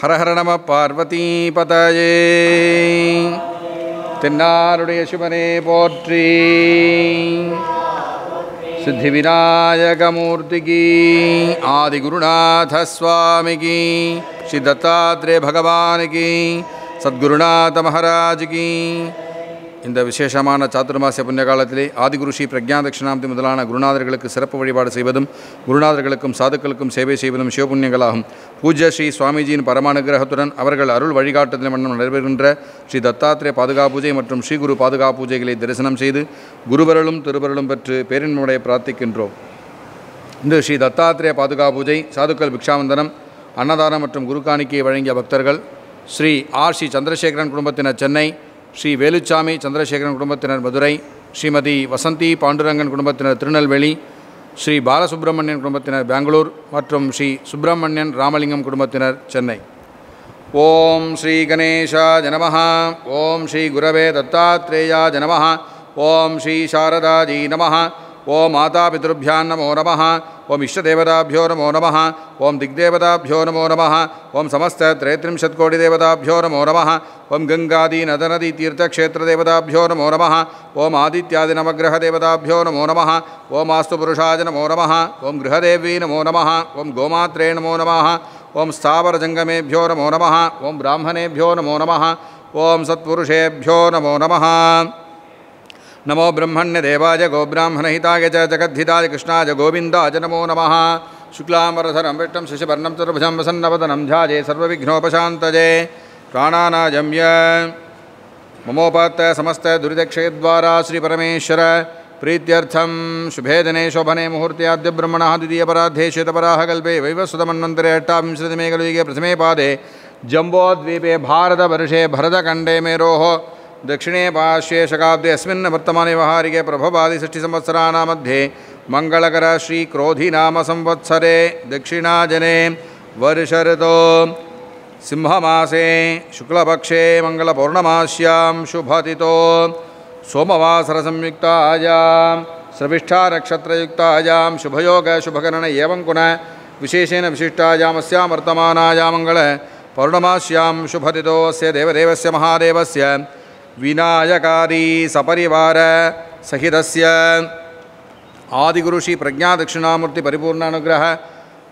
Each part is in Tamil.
ஹர ஹர நம பார்வதிபதயே. தென்னாருடைய சிவனே போற்றி. சித்தி விநாயகமூர்த்திக்கு ஆதிகுருநாத சுவாமிக்கு ஸ்ரீ தத்தாத்ரேய பகவானுக்கு சத்குருநாத மகாராஜுக்கு. இந்த விசேஷமான சாதுர்மாசிய புண்ணிய காலத்திலே ஆதிகுரு ஸ்ரீ பிரக்ஞா தட்சிணாமூர்த்தி முதலான குருநாதர்களுக்கு சிறப்பு வழிபாடு செய்வதும் குருநாதர்களுக்கும் சாதுக்களுக்கும் சேவை செய்வதும் சிவபுண்ணியங்களாகும். பூஜ்ய ஸ்ரீ சுவாமிஜியின் பரமானுகிரகத்துடன் அவர்கள் அருள் வழிகாட்டுதல் மன்னம் நடைபெறுகின்ற ஸ்ரீ தத்தாத்ரேய பாதுகா பூஜை மற்றும் ஸ்ரீ குரு பாதுகா பூஜைகளை தரிசனம் செய்து குருவருளும் திருவருளும் பெற்று பேரின்முடைய பிரார்த்திக்கின்றோம். இன்று ஸ்ரீ தத்தாத்ரேய பாதுகா பூஜை, சாதுக்கள் பிக்ஷாவந்தனம், அன்னதானம் மற்றும் குரு காணிக்கையை வழங்கிய பக்தர்கள் ஸ்ரீ ஆர் ஸ்ரீ சந்திரசேகரன் குடும்பத்தினர் சென்னை, ஸ்ரீ வேலுச்சாமி சந்திரசேகரன் குடும்பத்தினர் மதுரை, ஸ்ரீமதி வசந்தி பாண்டுரங்கன் குடும்பத்தினர் திருநெல்வேலி, ஸ்ரீ பாலசுப்ரமணியன் குடும்பத்தினர் பெங்களூர் மற்றும் ஸ்ரீ சுப்பிரமணியன் ராமலிங்கம் குடும்பத்தினர் சென்னை. ஓம் ஸ்ரீ கணேசாய நமஹ. ஓம் ஸ்ரீ குரவே தத்தாத்ரேயாய நமஹ. ஓம் ஸ்ரீ சாரதாஜி நமஹ. ஓம் மாதாபிதృభ్యాం நமோ நமः. ஓம் இஷ்டதேவதாभ्यो நமோ நமः. ஓம் திக்தேவதாभ्यो நமோ நமः. ஓம் சமஸ்த त्रयत्रिंशत्कोटिदेवताभ्यो நமோ நமः. ஓம் கங்காதி நதநதி தீர்த்தக்ஷேத்திரதேவதாभ्यो நமோ நமः. ஓம் ஆதித்யாதி நவகிரகதேவதாभ्यो நமோ நமः. ஓம் ஆஸ்து புருஷாய நமோ நமः. ஓம் கிரகதேவி நமோ நமः. ஓம் கோமாத்ரே நமோ நமः. ஓம் ஸ்தாவரஜங்கமேभ्यो நமோ நமः. ஓம் பிராமணேभ्यो நமோ நமः. ஓம் சத்புருஷேभ्यो நமோ நமः. नमो ब्रह्मण्यदेवाय गोब्राह्मणहिताय च जगद्धिताय कृष्णाय गोविन्दाय नमो नमः. शुक्लाम्बरधरं विष्णुं शशिवर्णं चतुर्भुजं प्रसन्नवदनं ध्याये सर्वविघ्नोपशान्तये. प्राणानायम्य ममोपात्त समस्त दुरितक्षयद्वारा श्रीपरमेश्वर प्रीत्यर्थं शुभे दिने शोभने मुहूर्ते आद्य ब्रह्मणः द्वितीयपराध्ये श्वेतपराः कल्पे वैवस्वतमन्वन्तरे अष्टाविंशतितमे कलियुगे प्रथमे पादे जम्बोद्वीपे भारतवर्षे भरतखण्डे मेरोः दक्षिणे पार्श्वे शकाब्दे अस्मिन् वर्तमाने व्यवहारिके प्रभवादिषष्टिसंवत्सराणां मध्ये मंगलकर श्री क्रोधिनाम संवत्सरे दक्षिणाजने वर्षऋतो सिंहमासे शुक्लपक्षे मंगलपौर्णमास्यां शुभतिथौ सोमवासरसंयुक्तायां श्रविष्ठा नक्षत्रयुक्तायां शुभयोग शुभकरण एवं गुण विशेषेण विशिष्टायां अस्यां वर्तमानायां मंगल पौर्णमास्यां शुभतिथौ अस्य देवदेवस्य महादेवस्य विनायकारी सपरिवार सहितस्य आदिगुरु श्री प्रज्ञा दक्षिणामूर्ति परिपूर्ण अनुग्रह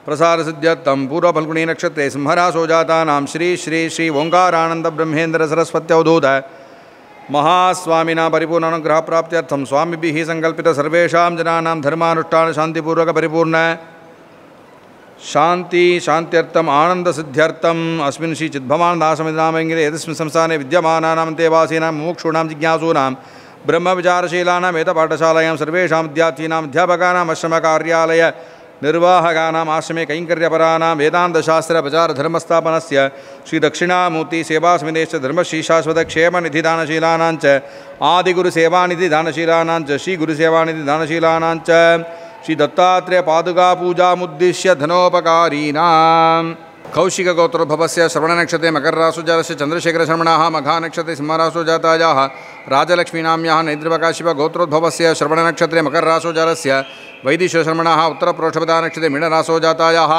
प्रसाद सिद्ध्यर्थं पूर्व फल्गुणी नक्षत्रे सिंहरासो जातानां श्री श्री श्री ओंकारानंद ब्रह्मेंद्र सरस्वती अवधूत महास्वामिना परिपूर्ण अनुग्रह प्राप्त्यर्थं स्वामिभिः संकल्पित सर्वेषां जनानां धर्मानुष्ठान शांतिपूर्वक परिपूर्ण शांति शांत्यर्थम आनंद सिद्ध्यर्थम अस्मिन् श्री चिद्भवानदासमितिनामङ्गिरे यस्मिन् संस्थाने विद्यमानानां देवासीनां मुमुक्षूणां जिज्ञासूनां ब्रह्म विचारशीलानां वेदपाठशालायां सर्वेषां विद्यार्थीनां अध्यापकानाम् आश्रमकार्यालय निर्वाहकानाम् आश्रमे कैङ्कर्यपराणां वेदान्तशास्त्र प्रचार धर्मस्थापनस्य श्री दक्षिणामूर्ति सेवासमितेश्च धर्मश्री शाश्वत क्षेमनिधि दानशीलानां च आदिगुरु सेवानिधि दानशीलानां च श्री गुरु सेवानिधि दानशीलानां च श्री दत्तात्रेय पादुका पूजामुद्दिश्य धनोपकारीणां कौशिक गोत्रोद्भवस्य श्रवणनक्षत्रे मकरराशोजातस्य चंद्रशेखर शर्मणः मघानक्षत्रे सिंहराशोजातायाः राजलक्ष्मीनाम्याः नैद्रवकाशिप गोत्रोद्भवस्य श्रवणनक्षत्रे मकरराशोजातस्य वैदिश्वशर्मणः उत्तरप्रोषभदानक्षत्रे मीनराशोजातायाः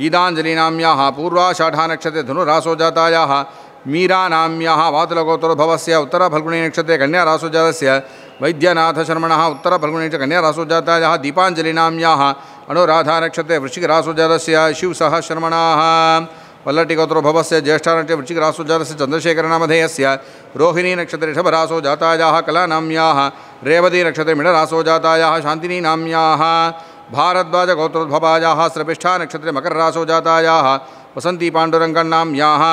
गीताञ्जलिनाम्याः पूर्वाषाढानक्षत्रे धनुराशोजातायाः मीरानाम्याः वातुलगोत्रोद्भवस्य उत्तरफल्गुणीनक्षत्रे कन्याराशोजातस्य वैद्यनाथशर्मणः उत्तरफल्गुणी कन्याराशोजातायाः दीपाञ्जलिनाम्याः अनुराधानक्षत्रे वृश्चिकराशोजातस्य शिवसहशर्मणः वल्लटिगोत्रोद्भवस्य ज्येष्ठानक्षत्रे वृश्चिकराशोजातस्य चन्द्रशेखरनामधेयस्य रोहिणीनक्षत्रे ऋषभराशोजातायाः कलानाम्याः रेवतीनक्षत्रे मीनराशोजातायाः शान्तिनीनाम्याः भारद्वाजगोत्रोद्भवायाः श्रविष्ठानक्षत्रे मकरराशोजातायाः वसन्ती पाण्डुरङ्गन्नाम्याः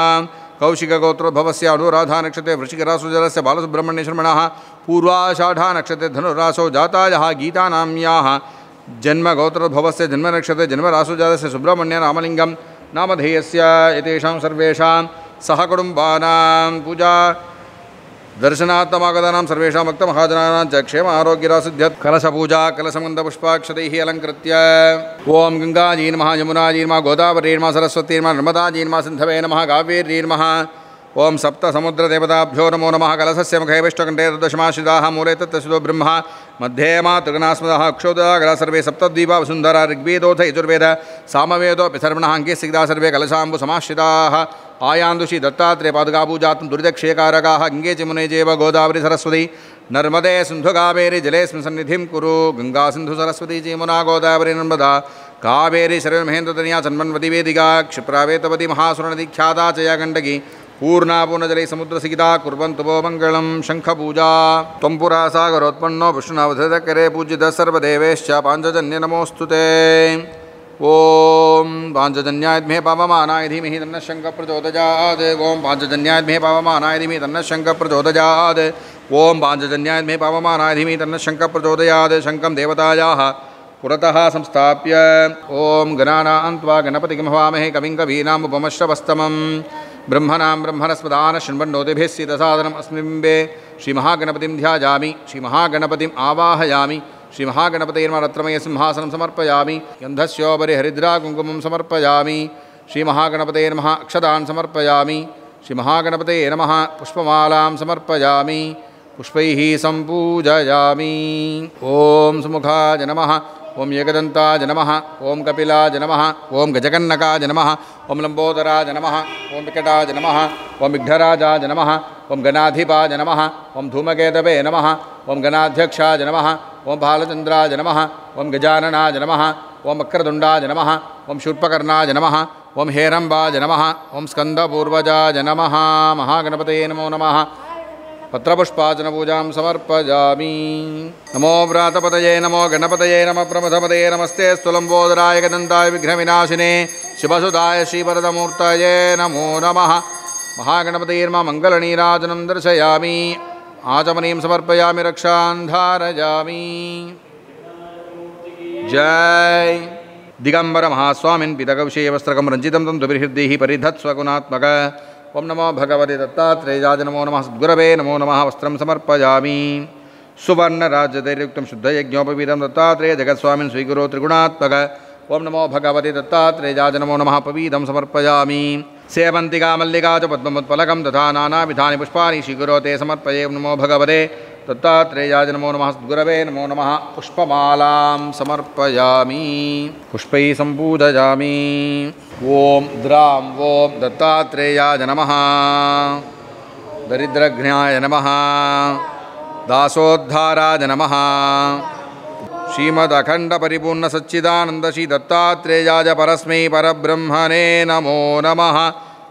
कौशिकगोत्रोद्भवस्य अनुराधानक्षत्रे वृश्चिकराशोजातस्य बालसुब्रह्मण्यशर्मणः पूर्वाषाढानक्षत्रे धनुराशोजातायाः गीतानाम्याः जन्मगोत्रोद्भवस्य जन्मनक्षत्रे जन्मराशोजातस्य सुब्रह्मण्य रामलिङ्गं नामधेयस्य एतेषां सर्वेषां सहकुटुम्बानां पूजा दर्शनात्मकागतानां सर्वेषां भक्तमहाजनानां च क्षेम आरोग्यरासिद्ध्यत् कलशपूजा कलशमन्दपुष्पाक्षतैः अलङ्कृत्य ओं गङ्गाजी नमः यमुनाजी नमः गोदावरी नमः सरस्वती नमः नर्मदाजी नमः सिन्धवे नमः कावेरी नमः ओं सप्तसमुद्रदेवताभ्यो नमो नमः कलशस्य मुखे विष्णुकण्ठे दशमाश्रिताः मूले तत्तस्यो ब्रह्म मध्ये त्रिगुणास्मदः अक्षोदरा सर्वे सप्तद्वीपा वसुन्धरा ऋग्वेदोऽथ यजुर्वेद सामवेदोऽपि सर्वणः अङ्के सिग्धा सर्वे कलशाम्बु समाश्रिताः आयान्तु श्री दत्तात्रेय पादुकापूजार्थं दुरितक्षयकारकाः गङ्गे जमुने चैव गोदावरी सरस्वती नर्मदे सिन्धु कावेरी जलेऽस्मिन् सन्निधिं कुरु गङ्गा सिन्धु सरस्वती यमुना गोदावरी नर्मदा कावेरी शरण्महेन्द्रतनया जन्मन्वती वेदिका क्षिप्रावेतवती महासुरनदीख्याता च या गण्डकी पूर्णा पूर्णजले समुद्रसिगिता कुर्वन्तु वो मङ्गलं शङ्खपूजा त्वं पुरा सागरोत्पन्नो विष्णुनावधृतकरे पूजितः सर्वदेवेश्च पाञ्चजन्य नमोऽस्तु ते ॐ पाञ्चजन्याद्मे पावमानाय धीमहि तन्नः शङ्खः प्रचोदयात् ॐ पाञ्चजन्याद्मे पावमानाय धीमहि तन्नः शङ्खः प्रचोदयात् ॐ पाञ्चजन्याद्मे पावमानाय धीमहि तन्नः शङ्खः प्रचोदयात् शङ्खं देवतायाः पुरतः संस्थाप्य ॐ गणानां त्वा गणपतिं हवामहे कविं कवीनामुपमश्रवस्तमम् ब्रह्मणां ब्रह्मणस्पदान शृण्वन्नोतिभिः सीदसादनम् अस्मिन् बिम्बे श्रीमहागणपतिं ध्यायामि श्रीमहागणपतिम् आवाहयामि श्रीमहागणपतेर्मः रत्नमय सिंहासनं समर्पयामि गन्धस्योपरि हरिद्रा कुङ्कुमं समर्पयामि श्रीमहागणपतेर्मः अक्षतान् समर्पयामि श्रीमहागणपतये नमः पुष्पमालां समर्पयामि पुष्पैः सम्पूजयामि ॐ सुमुखाय नमः ॐ एकदन्ताय नमः ॐ कपिलाय नमः ॐ गजकन्नकाय नमः ॐ लम्बोदराय नमः ॐ विकटाय नमः ॐ विघ्नराजाय नमः ॐ गणाधिपाय नमः ॐ धूमकेतवे नमः ॐ गणाध्यक्षाय नमः ॐ बालचन्द्राय नमः ॐ गजाननाय नमः ॐ वक्रतुण्डाय नमः ॐ शूर्पकर्णाय नमः ॐ हेरम्बाय नमः ॐ स्कन्दपूर्वजाय नमः महागणपतये नमो नमः पत्रपुष्पार्चनपूजां समर्पयामि नमो व्रातपतये नमो गणपतये नमः प्रमथपतये नमस्ते स्तुलम्बोदराय गदन्ताय विघ्नविनाशिने शिवसुधाय श्रीवरदमूर्तये नमो नमः महागणपतेर्मः मङ्गलनीराजनं दर्शयामि आचमनीं समर्पयामि रक्षां धारयामि जय दिगंबर महास्वामिन् पितकविषयवस्त्रकं रञ्जितं तं दुर्हृद्दैः परिधत्स्वगुणात्मक ओं नमो भगवते दत्तात्रेयाय नमो नमः सद्गुरवे नमो नमः वस्त्रं समर्पयामि सुवर्णराजदैर्युक्तं शुद्धयज्ञोपवीतं दत्तात्रेय जगत्स्वामिन् स्वीकुरु त्रिगुणात्मक ओं नमो भगवते दत्तात्रेयाय नमो नमः पवीतं समर्पयामि सेवन्तिका मल्लिका च पद्ममुत्पलकं तथा नानाविधानि पुष्पाणि स्वीकुरु ते समर्पये नमो भगवते दत्तात्रेयाय नमो नमः सद्गुरवे नमो नमः पुष्पमालां समर्पयामि पुष्पैः सम्पूजयामि ॐ द्रां ॐ दत्तात्रेयाय नमः दरिद्रघ्नाय नमः दासोद्धाराय नमः श्रीमदखण्डपरिपूर्णसच्चिदानन्दश्री दत्तात्रेयाय परस्मै परब्रह्मणे नमो नमः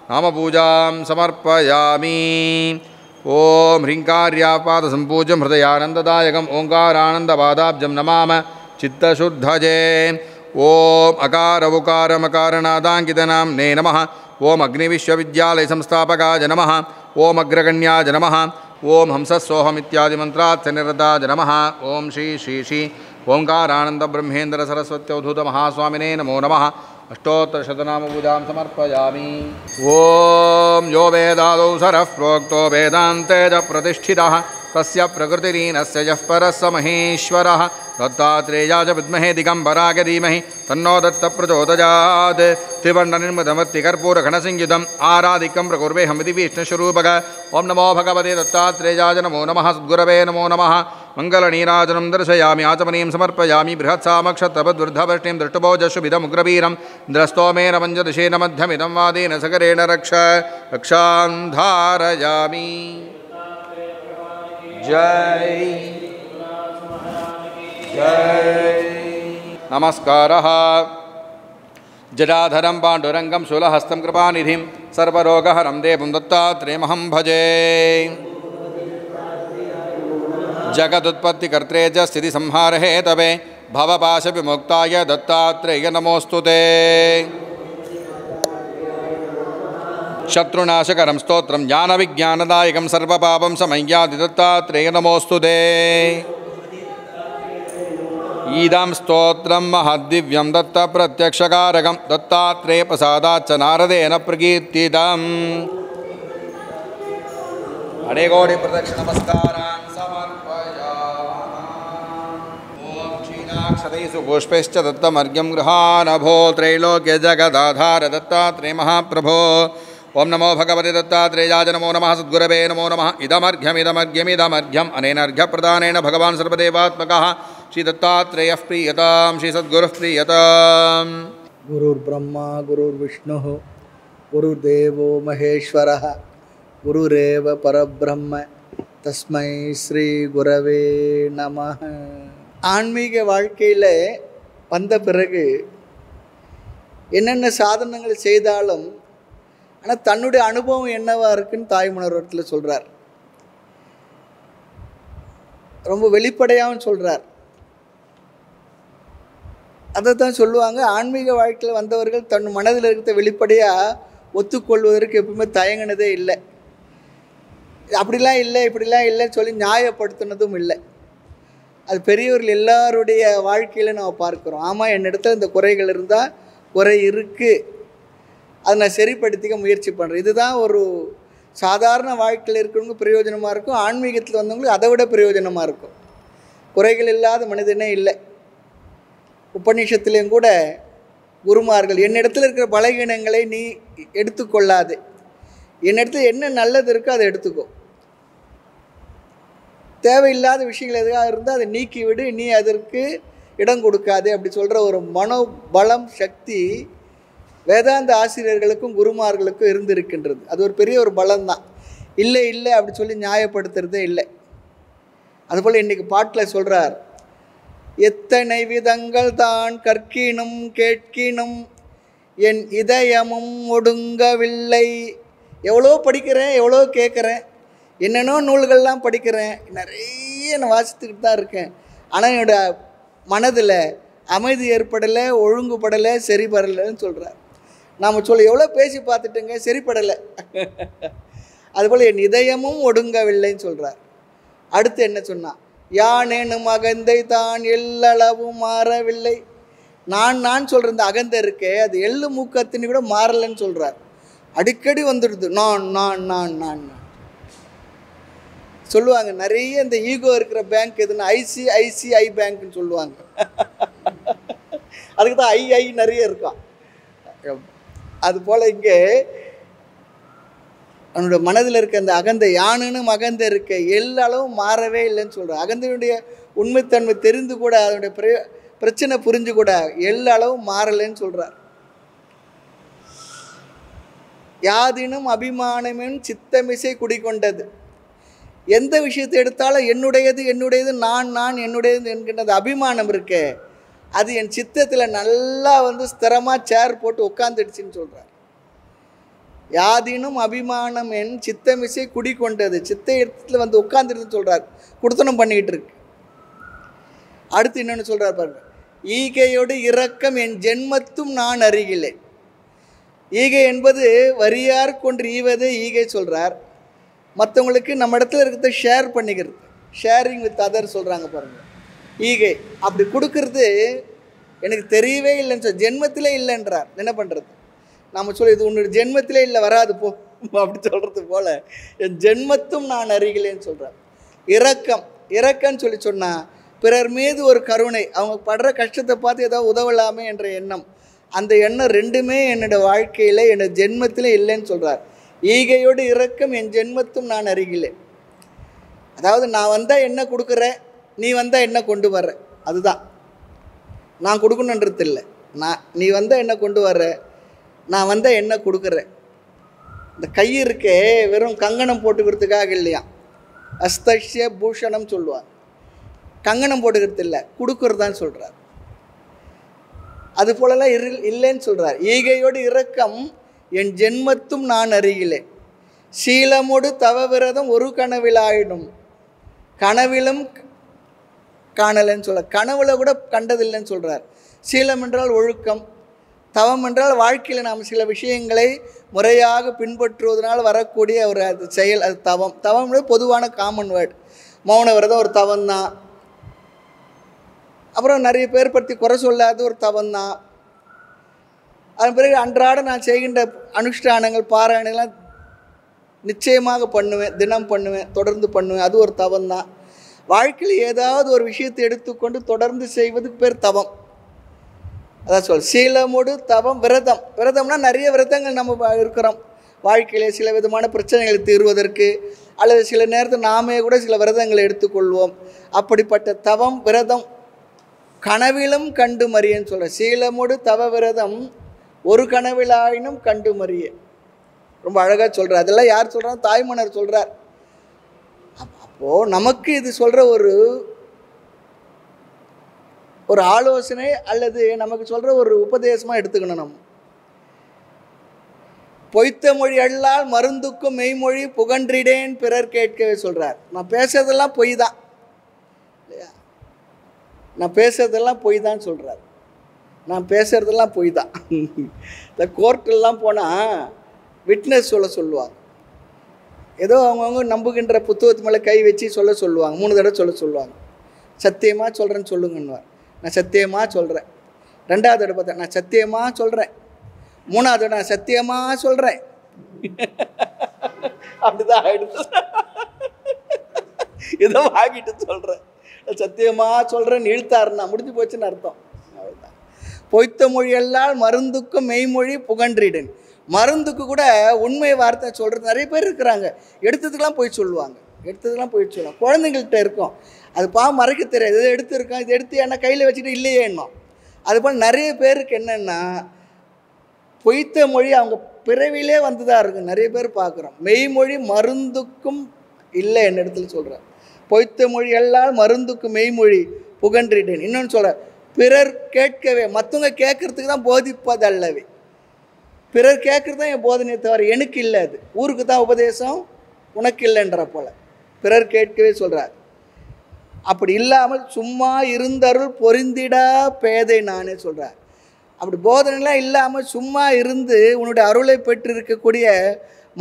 नामपूजां समर्पयामि ॐ ह्रीङ्कार्यापादसम्पूज्यं हृदयानन्ददायकम् ओङ्कारानन्दपादाब्जं नमाम चित्तशुद्धये ॐ अकार उकारमकारनादाङ्कितनाम्ने नमः ॐ अग्निविश्वविद्यालयसंस्थापकाय नमः ॐ अग्रगण्याय नमः ॐ हंसस्सोऽहमित्यादिमन्त्रार्थनिरताय नमः ॐ श्री श्री श्री ओङ्कारानन्दब्रह्मेन्द्रसरस्वत्यवधूतमहास्वामिने नमो नमः अष्टोत्तरशतनामपूजां समर्पयामि ॐ यो वेदादौ सरः प्रोक्तो वेदान्ते च प्रतिष्ठितः तस्य प्रकृतिरीनस्य यः परः स महेश्वरः दत्तात्रेयाय विद्महे दिगम्बराय धीमहि तन्नो दत्तप्रचोदयात् त्रिवर्णनिर्मितमत्तिकर्पूरघनसंयुतम् आराधिकं प्रकुर्वेऽहमिति विष्णुस्वरूपक ॐ नमो भगवते दत्तात्रेयाय नमो नमः सद्गुरवे नमो नमः मङ्गलनीराजनं दर्शयामि आचमनीं समर्पयामि बृहत्सामक्षतपद्वृद्धवष्टिं दृष्टभोजशुभिदमुग्रवीरं द्रस्तोमेन पञ्चदशेन मध्यमिदं वादेन सकरेण रक्षां धारयामि जय जय नमस्कारः जटाधरं पाण्डुरङ्गं शूलहस्तं कृपानिधिं सर्वरोगहरं देवं दत्तात्रेयमहं भजे जगदुत्पत्तिकर्त्रे च स्थितिसंहारहेतवे भवपाशविमुक्ताय दत्तात्रेय नमोऽस्तु ते शत्रुनाशकरं स्तोत्रं ज्ञानविज्ञानदायकं सर्वपापं शमय्यादि दत्तात्रेय नमोऽस्तु ते ईदं स्तोत्रं महद्दिव्यं दत्तप्रत्यक्षकारकं दत्तात्रेयप्रसादाच्च नारदेन प्रकीर्तितम् अनेकोटिप्रदक्षिणनमस्कारान् समर्पयामः ॐ क्षीणाक्षतैषु पुष्पैश्च दत्तमर्घ्यं गृहानभो त्रैलोक्यजगदाधार दत्तात्रेय महाप्रभो ओं नमो भगवते दत्तात्रेयाय नमो नमः सद्गुरवे नमो नमः इदमर्घ्यमिदमर्घ्यमिदमर्घ्यम् अनेन अर्घ्यप्रदानेन भगवान् सर्वदेवात्मकः श्रीदत्तात्रेयः प्रीयतां श्रीसद्गुरुः प्रीयताम् गुरुर्ब्रह्मा गुरुर्विष्णुः குருதேவோ மகேஸ்வரः குருரேவ பரபிரம்ம தஸ்மை ஸ்ரீ குரவே நமः. ஆன்மீக வாழ்க்கையில் வந்த பிறகு என்னென்ன சாதனங்கள் செய்தாலும் ஆனால் தன்னுடைய அனுபவம் என்னவா இருக்குன்னு தாய்மலர்வத்தில் சொல்கிறார். ரொம்ப வெளிப்படையாகவும் சொல்கிறார். அதை தான் சொல்லுவாங்க, ஆன்மீக வாழ்க்கையில் வந்தவர்கள் தன் மனதில் இருக்கிற வெளிப்படையாக ஒத்துக்கொள்வதற்கு எப்பவுமே தயங்கினதே இல்லை. அப்படிலாம் இல்லை இப்படிலாம் இல்லைன்னு சொல்லி நியாயப்படுத்தினதும் இல்லை. அது பெரியவர்கள் எல்லாருடைய வாழ்க்கையில் நம்ம பார்க்குறோம். ஆமாம், என்னிடத்துல இந்த குறைகள் இருந்தால் குறை இருக்குது, அதை நான் சரிப்படுத்திக்க முயற்சி பண்ணுறேன். இதுதான் ஒரு சாதாரண வாழ்க்கையில் இருக்கிறவங்க பிரயோஜனமாக இருக்கும். ஆன்மீகத்தில் வந்தவங்களுக்கு அதை விட பிரயோஜனமாக இருக்கும். குறைகள் இல்லாத மனிதனே இல்லை. உபநிஷத்துலேயும் கூட குருமார்கள் என்னிடத்தில் இருக்கிற பலகீனங்களை நீ எடுத்துக்கொள்ளாது, என்னிடத்துல என்ன நல்லது இருக்கோ அதை எடுத்துக்கோ, தேவையில்லாத விஷயங்கள் எதுவாக இருந்தால் அதை நீக்கிவிடு, நீ அதற்கு இடம் கொடுக்காது அப்படி சொல்கிற ஒரு மனோபலம் சக்தி வேதாந்த ஆசிரியர்களுக்கும் குருமார்களுக்கும் இருந்திருக்கின்றது. அது ஒரு பெரிய ஒரு பலம்தான். இல்லை இல்லை அப்படி சொல்லி நியாயப்படுத்துறதே இல்லை. அதுபோல் இன்றைக்கி பாட்டில் சொல்கிறார், எத்தனை விதங்கள் தான் கற்கினும் கேட்கினும் என் இதயமும் ஒடுங்கவில்லை. எவ்வளோ படிக்கிறேன், எவ்வளோ கேட்குறேன், என்னென்னோ நூல்கள்லாம் படிக்கிறேன், நிறைய நான் வாசித்துக்கிட்டு தான் இருக்கேன், ஆனால் என்னோட மனதில் அமைதி ஏற்படலை, ஒழுங்குபடலை, சரிபடலைன்னு சொல்கிறார். நாம் எவ்வளோ பேசி பார்த்துட்டுங்க, சரிப்படலை. அதுபோல் என் இதயமும் ஒடுங்கவில்லைன்னு சொல்கிறார். அடுத்து என்ன சொன்னான், யானேனும் அகந்தை தான் எல்லளவும் மாறவில்லை. நான் சொல்கிற இந்த அகந்தை இருக்கே அது எள்ளு மூக்கத்தினு கூட மாறலைன்னு சொல்கிறார். அடிக்கடி வந்துடுது நான் நான் நான் நான் சொல்லுவாங்க. நிறைய இந்த ஈகோ இருக்கிற பேங்க் எதுன்னா ஐசிஐசிஐ பேங்க்னு சொல்லுவாங்க. அதுக்கு தான் ஐ நிறைய இருக்கான். அதுபோல் இங்கே அவனோட மனதில் இருக்க அந்த அகந்தை, யானுன்னு அகந்தை இருக்க எல்லளவும் மாறவே இல்லைன்னு சொல்கிறார். அகந்தையுடைய உண்மைத்தன்மை தெரிந்து கூட அதனுடைய பிரச்சனை புரிஞ்சு கூட எல்லளவும் மாறலைன்னு சொல்கிறார். யாதினும் அபிமானமும் சித்தமிசை குடிக்கொண்டது. எந்த விஷயத்தை எடுத்தாலும் என்னுடையது என்னுடையது நான் என்னுடையது என்கின்ற அபிமானம் இருக்கே அது என் சித்தத்தில் நல்லா ஸ்திரமாக சேர் போட்டு உட்காந்துடுச்சின்னு சொல்கிறார். யாதினும் அபிமானம் என் சித்தமிசை குடிக்கொண்டது, சித்த இடத்துல உட்காந்துருதுன்னு சொல்கிறார். குடுத்தனம் பண்ணிக்கிட்டு இருக்கு. அடுத்து என்னென்னு சொல்கிறார் பாருங்க, ஈகையோடு இரக்கம் என் ஜென்மத்தும் நான் அறிகிலேன். ஈகை என்பது வரியார் கொன்று ஈவதே ஈகை சொல்கிறார். மற்றவங்களுக்கு நம்ம இடத்துல இருக்கிறத ஷேர் பண்ணிக்கிறது, ஷேரிங் வித் அதர் சொல்கிறாங்க பாருங்கள். ஈகை அப்படி கொடுக்கறது எனக்கு தெரியவே இல்லைன்னு சொல்லி ஜென்மத்திலே இல்லைன்றார். என்ன பண்ணுறது? நம்ம இது உன்னோட ஜென்மத்திலே இல்லை, வராது போ அப்படி சொல்கிறது போல் என் ஜென்மத்தும் நான் அறிகிலேன்னு சொல்கிறார். இரக்கம்னு சொல்லி சொன்னால் பிறர் மீது ஒரு கருணை, அவங்க படுற கஷ்டத்தை பார்த்து ஏதாவது உதவலாமே என்ற எண்ணம், அந்த எண்ணம் ரெண்டுமே என்னோட வாழ்க்கையில் என்னோட ஜென்மத்திலே இல்லைன்னு சொல்கிறார். ஈகையோடு இரக்கம் என் ஜென்மத்தும் நான் அறிகிலேன். அதாவது நான் வந்தால் என்ன கொடுக்குறேன், நீ வந்தால் என்ன கொண்டு வர்ற, அதுதான் நான் கொடுக்கணுன்றது இல்லை. நீ வந்தால் என்ன கொண்டு வர்ற, நான் வந்தால் என்ன கொடுக்குறேன். இந்த கை இருக்கே வெறும் கங்கணம் போட்டுக்கிறதுக்காக இல்லையா, அஸ்தஷ்ய பூஷணம் சொல்லுவாங்க. கங்கணம் போட்டுக்கிறது இல்லை, கொடுக்குறதான்னு சொல்கிறார். அது போலலாம் இல்லைன்னு சொல்கிறார். ஈகையோடு இரக்கம் என் ஜென்மத்தும் நான் அறிகிலேன். சீலமோடு தவ விரதம் ஒரு கனவில் ஆயிடும், கனவிலும் காணலைன்னு சொல்கிறார். கனவுல கூட கண்டதில்லைன்னு சொல்கிறார். சீலம் என்றால் ஒழுக்கம், தவம் என்றால் வாழ்க்கையில் நாம் சில விஷயங்களை முறையாக பின்பற்றுவதனால் வரக்கூடிய ஒரு அது செயல், அது தவம். தவம் பொதுவான காமன் வேர்டு. மௌன விரதம் ஒரு தவம் தான். அப்புறம் நிறைய பேர் பற்றி குறை சொல்லாத ஒரு தவம் தான். அதன் பிறகு அன்றாட நான் செய்கின்ற அனுஷ்டானங்கள் பாராயணங்கள்லாம் நிச்சயமாக பண்ணுவேன், தினம் பண்ணுவேன், தொடர்ந்து பண்ணுவேன், அது ஒரு தவம் தான். வாழ்க்கையில் ஏதாவது ஒரு விஷயத்தை எடுத்துக்கொண்டு தொடர்ந்து செய்வதுக்கு பேர் தவம். அதான் சொல் சீலமோடு தவம் விரதம். விரதம்னா நிறைய விரதங்கள் நம்ம இருக்கிறோம் வாழ்க்கையிலே, சில விதமான பிரச்சனைகளை தீர்வதற்கு, அல்லது சில நேரத்தில் நாமே கூட சில விரதங்களை எடுத்துக்கொள்வோம். அப்படிப்பட்ட தவம் விரதம் கனவிலும் கண்டு மறியன்னு சொல்கிறேன். சீலமோடு தவ விரதம் ஒரு கனவிலாயினும் கண்டு மறிய. ரொம்ப அழகாக சொல்கிறார். அதெல்லாம் யார் சொல்கிறார்? தாய்மன்னர் சொல்கிறார். அப்போது நமக்கு இது சொல்கிற ஒரு ஆலோசனை அல்லது நமக்கு சொல்கிற ஒரு உபதேசமாக எடுத்துக்கணும். நம்ம பொய்த்த மொழி அல்லால் மருந்துக்கும் மெய்மொழி புகன்றிடேன் பிறர் கேட்கவே சொல்கிறார். நான் பேசுறதெல்லாம் பொய் தான் இல்லையா? நான் பேசுறதெல்லாம் பொய் தான் சொல்கிறார். நான் பேசுறதெல்லாம் பொய் தான். இந்த கோர்ட்டெல்லாம் போனால் விட்னஸ் சொல்லுவாங்க. ஏதோ அவங்கவுங்க நம்புகின்ற புத்தகத்து மேலே கை வச்சு சொல்லுவாங்க. 3 தடவை சொல்லுவாங்க. சத்தியமாக சொல்கிறேன்னு சொல்லுங்கன்னுவார். நான் சத்தியமாக சொல்கிறேன். 2வது தடவை பார்த்தேன், நான் சத்தியமாக சொல்கிறேன். 3வது தடவை நான் சத்தியமாக சொல்கிறேன். அப்படிதான் ஆகிடுது. இதை வாங்கிட்டு சொல்கிறேன், சத்தியமாக சொல்கிறேன்னு இழுத்தாருன்னா முடிஞ்சு போச்சுன்னு அர்த்தம். அவ்வளோதான். பொய்த்த மொழியெல்லாம் மருந்துக்கும் மெய்மொழி புகன்றிடன். மருந்துக்கு கூட உண்மை வார்த்தை சொல்கிறது நிறைய பேர் இருக்கிறாங்க. எடுத்ததுக்கெல்லாம் போய் சொல்லுவாங்க. குழந்தைங்கள்கிட்ட இருக்கும், அது பாவம் மறைக்க தெரியாது. இதை எடுத்துருக்கோம், இது எடுத்து என்ன கையில் வச்சுட்டு இல்லையேன்னும். அதுபோல் நிறைய பேருக்கு என்னென்னா பொய்த்த மொழி அவங்க பிறவிலே வந்துதான் இருக்குது. நிறைய பேர் பார்க்குறோம். மெய்மொழி மருந்துக்கும் இல்லை என்ன இடத்துல சொல்கிறேன். பொய்த்த மொழி எல்லாம் மருந்துக்கும் மெய்மொழி புகன்றிட்டேன். இன்னொன்று சொல்கிறேன், பிறர் கேட்கவே, மற்றவங்க கேட்குறதுக்கு தான் போதிப்பது அல்லவே. பிறர் கேட்குறது தான் என் போதனையை தவிர எனக்கு இல்லை. அது ஊருக்கு தான் உபதேசம், உனக்கு இல்லைன்ற போல் பிறர் கேட்கவே சொல்கிறார். அப்படி இல்லாமல் சும்மா இருந்தருள் பொருந்திடா பேதை நானே சொல்கிறார். அப்படி போதனைலாம் இல்லாமல் சும்மா இருந்து உன்னுடைய அருளை பெற்றிருக்கக்கூடிய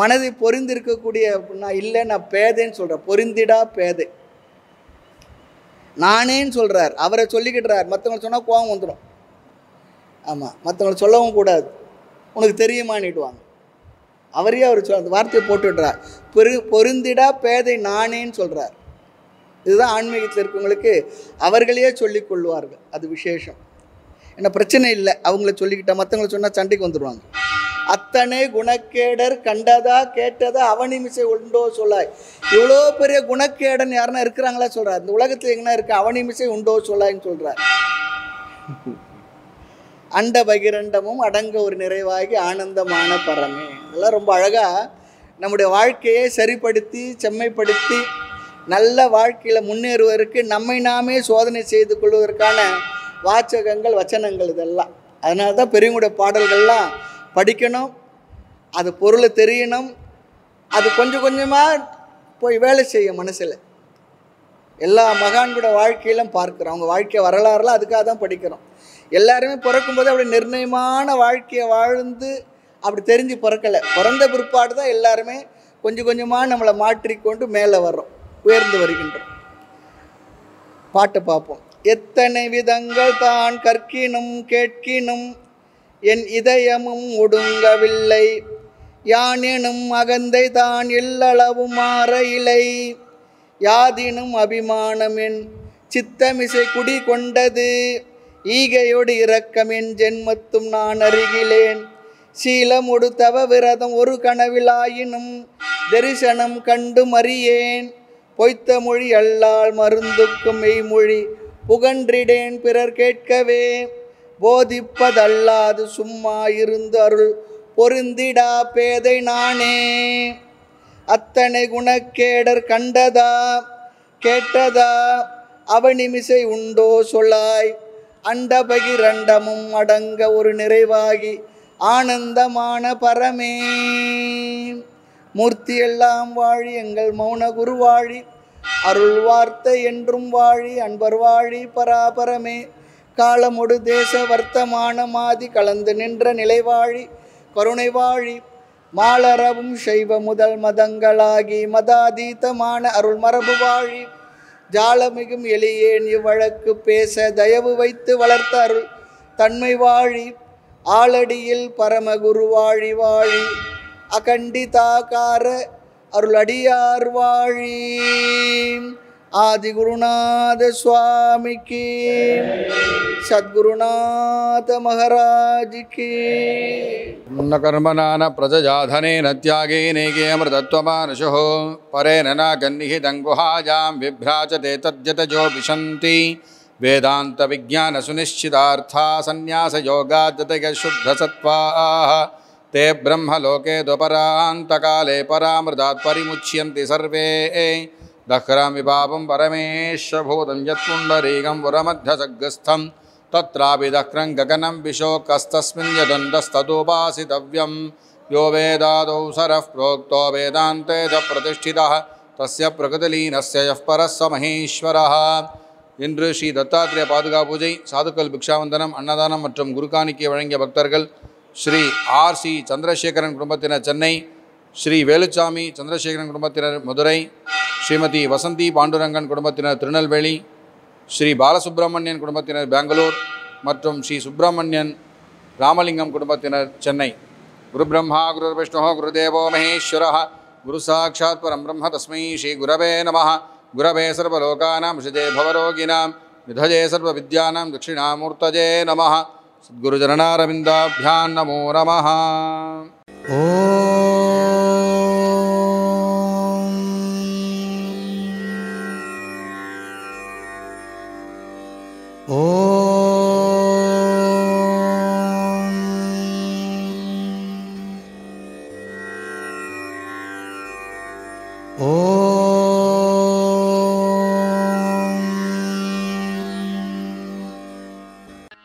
மனதை பொருந்திருக்கக்கூடிய நான் இல்லை, நான் பேதைன்னு சொல்கிறேன். பொருந்திடா பேதை நானேன்னு சொல்கிறார். அவரை சொல்லிக்கிட்டுறார். மற்றவங்க சொன்னால் கோவம் வந்துடும். ஆமாம், மற்றவங்களை சொல்லவும் கூடாது. உனக்கு தெரியுமான்னுடுவாங்க. அவரையே அவர் அந்த வார்த்தையை போட்டுவிட்றார். பொருந்திடா பேதை நானேன்னு சொல்கிறார். இதுதான் ஆன்மீகத்தில் இருக்கவங்களுக்கு அவர்களையே சொல்லிக் கொள்வார்கள். அது விசேஷம். என்ன பிரச்சனை இல்லை, அவங்கள சொல்லிக்கிட்டா. மற்றவங்களை சொன்னால் சண்டைக்கு வந்துடுவாங்க. அத்தனை குணக்கேடர் கண்டதா கேட்டதா அவனிமிசை உண்டோ சொல்லாய். இவ்வளோ பெரிய குணக்கேடன் யாருன்னா இருக்கிறாங்களா சொல்கிறார். இந்த உலகத்தில் எங்கன்னா இருக்க அவனிமிசை உண்டோ சொல்லாயின்னு சொல்கிறார். அண்ட பகிரண்டமும் அடங்க ஒரு நிறைவாகி ஆனந்தமான பரமே. இதெல்லாம் ரொம்ப அழகாக நம்முடைய வாழ்க்கையை சரிப்படுத்தி செம்மைப்படுத்தி நல்ல வாழ்க்கையில் முன்னேறுவதற்கு நம்மை நாமே சோதனை செய்து கொள்வதற்கான வாச்சகங்கள் வச்சனங்கள் இதெல்லாம். அதனால தான் பெரியவங்களுடைய பாடல்கள்லாம் படிக்கணும், அது பொருளை தெரியணும், அது கொஞ்சம் கொஞ்சமாக போய் வேலை செய்யும் மனசில். எல்லா மகான்களோட வாழ்க்கையிலும் பார்க்குறோம். அவங்க வாழ்க்கை வரலாறுலாம் அதுக்காக தான் படிக்கிறோம். எல்லாருமே பிறக்கும்போது அப்படி நிர்ணயமான வாழ்க்கையை வாழ்ந்து அப்படி தெரிஞ்சு பிறக்கலை. பிறந்த பிற்பாடு தான் எல்லாருமே கொஞ்சம் கொஞ்சமாக நம்மளை மாற்றிக்கொண்டு மேலே வர்றோம், உயர்ந்து வருகின்றோம். பாட்டை பார்ப்போம். எத்தனை விதங்கள் தான் கற்கினும் கேட்கினும் என் இதயமும் ஒடுங்கவில்லை. யானெனும் அகந்தை தான் எல்லளவும் மாற இலை. யாதினும் அபிமானம் என் சித்தமிசை குடி கொண்டது. ஈகையோடு இரக்கம் என் ஜென்மத்தும் நான் அருகிலேன். சீலமொடு தவ விரதம் ஒரு கனவிலாயினும் தரிசனம் கண்டு மறியேன். பொய்த்த மொழி அல்லால் மருந்துக்கும் மெய்மொழி புகன்றிடேன் பிறர் கேட்கவே. போதிப்பதல்லாது சும்மா இருந்து அருள் பொருந்திடா பேதை நானே. அத்தனை குணக்கேடர் கண்டதா கேட்டதா அவனிமிசை உண்டோ சொல்லாய். அண்டபகிரண்டமும் அடங்க ஒரு நிறைவாகி ஆனந்தமான பரமே. மூர்த்தி எல்லாம் வாழி எங்கள் மௌன குரு வாழி. அருள் வார்த்தை என்றும் வாழி அன்பர் வாழி பராபரமே. காலமொடு தேச வர்த்தமான மாதி கலந்து நின்ற நிலைவாழி கருணை வாழி. மாலரவும் சைவ முதல் மதங்களாகி மதாதீதமான அருள் மரபு வாழி. ஜாலமிகும் எளியேன் இவ்வழக்கு பேச தயவு வைத்து வளர்த்த அருள் தன்மை வாழி. ஆலடியில் பரமகுரு வாழி வாழி அகண்டிதாகார அருள் அடியார் வாழி. ஆதிகுருநாத சுவாமிக்கு, சத்குருநாத மகாராஜிக்கு. முன்ன கர்மனான பிரஜாதனேன தியாகேனேகே அமிர்தத்வமானுஷோ பரேன நாகன்னிஹிதம் குஹாயாம் விப்ராஜதே தத்யதஜோ விசந்தி. வேதாந்த விஜான சுனிಶ್ಚಿತಾர்த்தா சந்நியாச யோகாத்யதய சுத்த சத்வாः ते ब्रह्मलोके द्वपरान्तकाले परामृतात् परिमुच्यन्ति सर्वे दह्रां विपापं परमेश्वरभूतं यत्पुण्डरीकं वरमध्यसग्रस्थं तत्रापि दह्रं गगनं विशोकस्तस्मिन् यदन्तस्ततोपासितव्यं यो वेदादौ सरः प्रोक्तो वेदान्ते च प्रतिष्ठितः तस्य प्रकृतिलीनस्य यः परः स महेश्वरः. இன்று ஸ்ரீ தத்தாத்ரேய பாதுகா பூஜை, சாதுக்கள் பிக்ஷாவந்தனம், அன்னதானம் மற்றும் குருகாணிக்கை வழங்கிய பக்தர்கள் ஸ்ரீ ஆர்.சி. சந்திரசேகரன் குடும்பத்தினர் சென்னை, ஸ்ரீ வேலுச்சாமி சந்திரசேகரன் குடும்பத்தினர் மதுரை, ஸ்ரீமதி வசந்தி பாண்டுரங்கன் குடும்பத்தினர் திருநெல்வேலி, ஸ்ரீ பாலசுப்ரமணியன் குடும்பத்தினர் பெங்களூர் மற்றும் ஸ்ரீ சுப்பிரமணியன் ராமலிங்கம் குடும்பத்தினர் சென்னை. குரு பிரம்மா குரு விஷ்ணு குருதேவோ மகேஸ்வரः குரு சாட்சாத் பரம் பிரம்ம தஸ்மை ஸ்ரீ குரவே நமः. குரவே சர்வலோகானாं விஷஜே பவரோகிணாம் விதஜே சர்வவித்யானாம் தட்சிணாமூர்த்தஜே நமः. சத்குருச்சரணாரவிந்தாभ्यां நமோ நமः. ஓம்